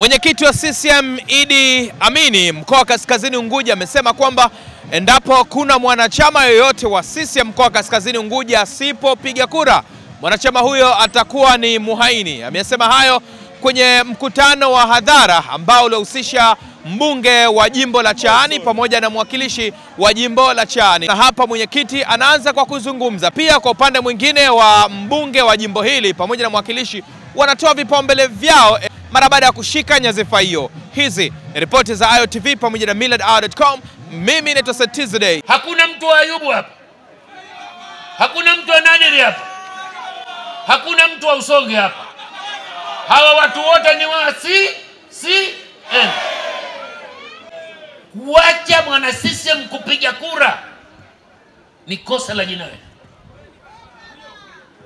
Mwenyekiti wa CCM Idi Amini mkoa wa Kaskazini Unguja amesema kwamba endapo kuna mwanachama yoyote wa CCM mkoa wa Kaskazini Unguja asipopiga kura, mwanachama huyo atakuwa ni muhaini. Amesema hayo kwenye mkutano wa hadhara ambao ulihusisha mbunge wa jimbo la Chaani pamoja na mwakilishi wa jimbo la Chaani. Na hapa mwenyekiti anaanza kwa kuzungumza. Pia kwa upande mwingine wa mbunge wa jimbo hili pamoja na mwakilishi wanatoa vipaumbele vyao mara baada ya kushika nyadhifa hiyo. Hizi ni ripoti za AyoTV pamoja na millardayo.com. Mimi naitwa Satizday. Hakuna mtu wa Ayubu hapa. Hakuna mtu wa Nadiri hapa. Hakuna mtu wa Usonge hapa. Hawa watu wote ni wa CCM. Kuacha mwana CCM kupiga kura ni kosa la jinai.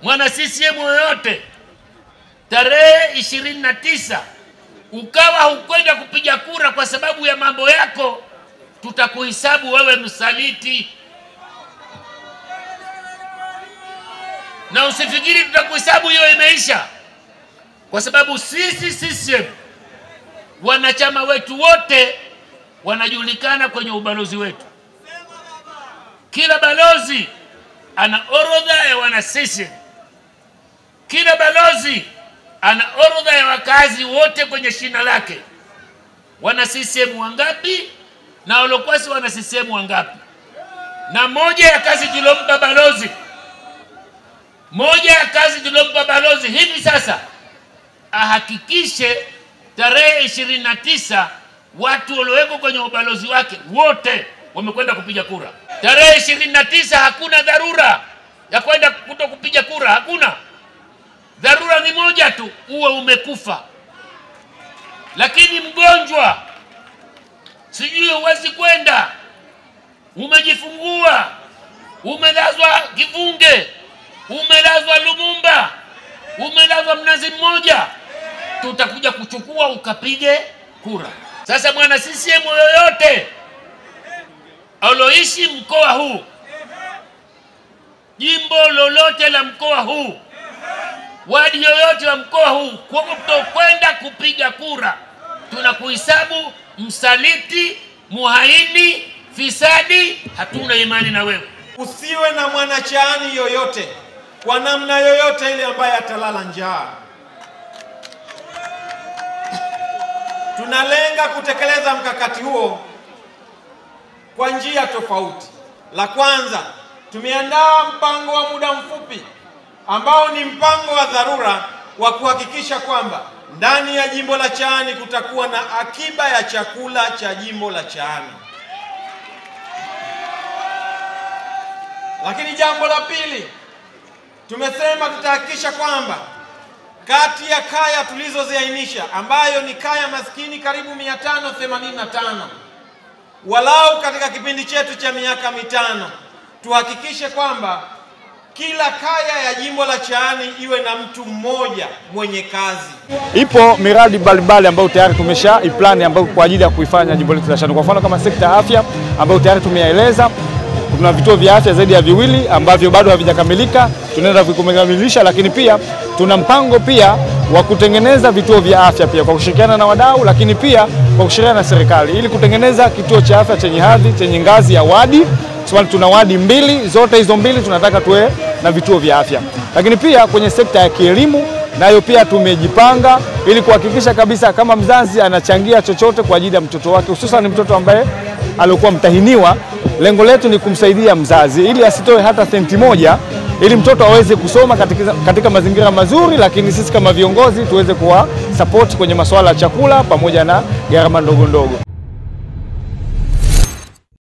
Mwana CCM yoyote tarehe 29 ukawa hukwenda kupiga kura kwa sababu ya mambo yako, tutakuhesabu wewe msaliti. Na usifikiri tutakuhesabu hiyo imeisha, kwa sababu sisi CCM wanachama wetu wote wanajulikana kwenye ubalozi wetu. Kila balozi ana orodha ya wana CCM. Kila balozi ana orodha ya wakazi wote kwenye shina lake. Wana CCM wangapi na walokwasi wana CCM wangapi. Na moja ya kazi tulompa balozi, hivi sasa ahakikishe tarehe 29 watu walioweko kwenye ubalozi wake wote wamekwenda kupiga kura. Tarehe 29 hakuna dharura ya kwenda kupiga kura, hakuna. Dharura ni moja tu, uwe umekufa. Lakini mgonjwa, sijui huwezi kwenda, umejifungua, umelazwa Kivunge, umelazwa Lumumba, umelazwa Mnazi Mmoja, tutakuja kuchukua ukapige kura. Sasa mwana CCM yoyote aloishi mkoa huu, jimbo lolote la mkoa huu, wadi yoyote wa mkoa huu, kwa kutokwenda kupiga kura, tunakuhesabu msaliti, muhaini, fisadi, hatuna imani na wewe. Usiwe na mwanachaani yoyote kwa namna yoyote ile ambaye atalala njaa. Tunalenga kutekeleza mkakati huo kwa njia tofauti. La kwanza, tumeandaa mpango wa muda mfupi ambao ni mpango wa dharura wa kuhakikisha kwamba ndani ya jimbo la Chaani kutakuwa na akiba ya chakula cha jimbo la Chaani. Lakini jambo la pili, tumesema tutahakikisha kwamba kati ya kaya tulizoziainisha, ambayo ni kaya maskini karibu 585, walau katika kipindi chetu cha miaka mitano, tuhakikishe kwamba kila kaya ya jimbo la Chaani iwe na mtu mmoja mwenye kazi. Ipo miradi mbalimbali ambayo tayari tumesha iplani ambayo kwa ajili ya kuifanya jimbo letu la Chaani. Kwa mfano kama sekta ya afya ambayo tayari tumeeleza, tuna vituo vya afya zaidi ya 2 ambavyo bado havijakamilika, tunaenda kuvikamilisha. Lakini pia tuna mpango pia wa kutengeneza vituo vya afya pia kwa kushirikiana na wadau, lakini pia kwa kushirikiana na serikali ili kutengeneza kituo cha afya chenye hadhi, chenye ngazi ya wadi. So, tuna wadi 2, zote hizo 2 tunataka tuwe na vituo vya afya. Lakini pia kwenye sekta ya kielimu nayo pia tumejipanga ili kuhakikisha kabisa kama mzazi anachangia chochote kwa ajili ya mtoto wake, hususan mtoto ambaye alikuwa mtahiniwa. Lengo letu ni kumsaidia mzazi ili asitoe hata senti moja, ili mtoto aweze kusoma katika mazingira mazuri, lakini sisi kama viongozi tuweze kuwa support kwenye masuala ya chakula pamoja na gharama ndogo ndogo.